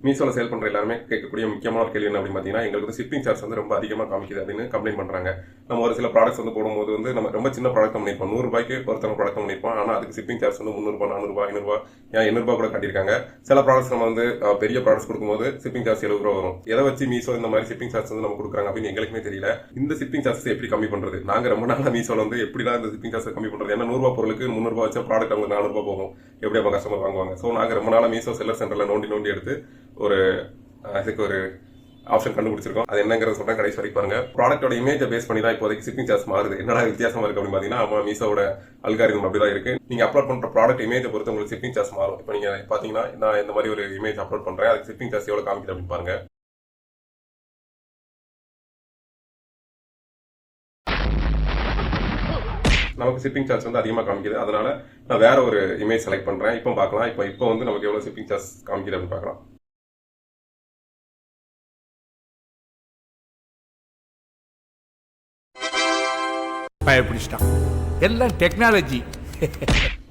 மீஷோல sale பண்ற எல்லாருமே கேட்கக்கூடிய முக்கியமான ஒரு கேள்வி என்ன அப்படின்னு பாத்தீங்கன்னா, எங்களுக்கு வந்து ஷிப்பிங் சார்ஜ் வந்து ரொம்ப அதிகமா காமிக்குது அப்படின்னு கம்ப்ளைண்ட் பண்றாங்க. நம்ம ஒரு சில ப்ராடக்ட்ஸ் வந்து போடும்போது வந்து நம்ம ரொம்ப சின்ன ப்ராடக்ட் பண்ணிருப்போம். ₹100க்கு ஒருத்தவங்க ப்ராடக்ட் பண்ணிருப்போம். ஆனா அதுக்கு ஷிப்பிங் சார்ஜ் வந்து ₹300, ₹400, ₹500, ஏன் ₹800 கூட காட்டியிருக்காங்க. சில ப்ராடக்ட்ஸ் நம்ம வந்து பெரிய ப்ராடக்ட்ஸ் கொடுக்கும்போது ஷிப்பிங் சார்ஜ் ₹70 வரும். எதை வச்சு மீஷோ இந்த மாதிரி ஷிப்பிங் சார்ஜ் வந்து நம்ம கொடுக்குறாங்க அப்படின்னு எங்களுக்குமே தெரியல. இந்த ஷிப்பிங் சார்ஜ் எப்படி கம்மி பண்றது? நாங்க ரொம்ப நாளா மீஷோல வந்து எப்படிதான் இந்த ஷிப்பிங் சார்ஜ் கம்மி பண்றது? ஏன்னா ₹100 பொருளுக்கு ₹300 வச்ச ப்ராடக்ட் அவங்க ₹400 போகும். எப்படி அப்ப கஸ்டமர் வாங்குவாங்க? சோ நாங்க ரொம்ப நாளா மீஷோ செல்லர் சென்டர்ல நோண்டி நோண்டி எடுத்து ஒரு அதுக்கு ஒரு ஆப்ஷன் கண்டுபிடிச்சிருக்கோம். அது என்னங்கிறத சொல்றேன், கடைசி வரைக்கும் பாருங்க. ப்ராடக்ட்டோட இமேஜை பேஸ் பண்ணி தான் இப்போதைக்கு ஷிப்பிங் சார்ஜ் மாறுது. என்னடா வித்தியாசமா இருக்கு அப்படின்னு பாத்தீங்கன்னா, ஆமா மீஷோட அல்காரிதம் அப்படிதான் இருக்கு. நீங்க அப்லோட் பண்ற ப்ராடக்ட் இமேஜை பொறுத்து உங்களுக்கு ஷிப்பிங் சார்ஜ் மாறும். இப்போ நீங்க பாத்தீங்கன்னா, நான் இந்த மாதிரி ஒரு இமேஜ் அப்லோட் பண்றேன், அதுக்கு ஷிப்பிங் சார்ஜ் எவ்வளவு காமிக்குது அப்படின்னு பாருங்க. நமக்கு ஷிப்பிங் சார்ஜ் வந்து அதிகமா காமிக்குது. அதனால நான் வேற ஒரு இமேஜ் செலக்ட் பண்றேன். இப்போ பார்க்கலாம். இப்போ வந்து நமக்கு எவ்வளவு ஷிப்பிங் சார்ஜ் காமிக்குது அப்படின்னு பார்க்கலாம். பயப்பிடிச்சிட்டான். எல்லாம் டெக்னாலஜி.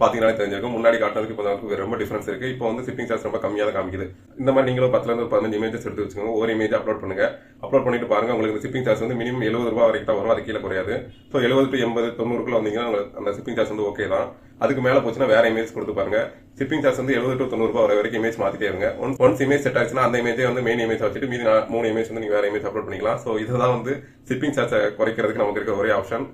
பாத்தீங்கன்னா தெரிஞ்சிருக்கும். முன்னாடி காட்டினதுக்கு இப்போ ரொம்ப டிஃபரன்ஸ் இருக்கு. இப்போ வந்து ஷிப்பிங் சார்ஜ் ரொம்ப கம்மியா தான் காமிக்குது. இந்த மாதிரி நீங்களும் 10ல இருந்து 15 இமேஜஸ் எடுத்து வச்சுக்கோங்க. ஒரு இமேஜ் அப்லோட் பண்ணுங்க. அப்லோட் பண்ணிட்டு பாருங்க, உங்களுக்கு ஷிப்பிங் சார்ஜ் வந்து மினிமம் ₹70 வரைக்கும் தான் வரும். அது கீழே குறையாது. ஸோ 70 to 80, 90க்குள்ள வந்தீங்கன்னா அந்த ஷிப்பிங் சார்ஜ் வந்து ஓகே தான். அதுக்கு மேல போச்சுன்னா வேற இமேஜ் கொடுத்து பாருங்க. ஷிப்பிங் சார்ஜ் வந்து ₹70 to 90 வர வரைக்கும் இமேஜ் மாத்திட்டே இருங்க. ஒன்ஸ் இமேஜ் செட் ஆச்சுன்னா அந்த இமேஜே வந்து மெயின் இமேஜ் வச்சுட்டு மீதி 3 இமேஜ் வந்து நீங்க வேற இமேஜ் அப்லோட் பண்ணிக்கலாம். ஸோ இதுதான் வந்து ஷிப்பிங் சார்ஜை குறைக்கிறதுக்கு நமக்கு இருக்க ஒரே ஆப்ஷன்.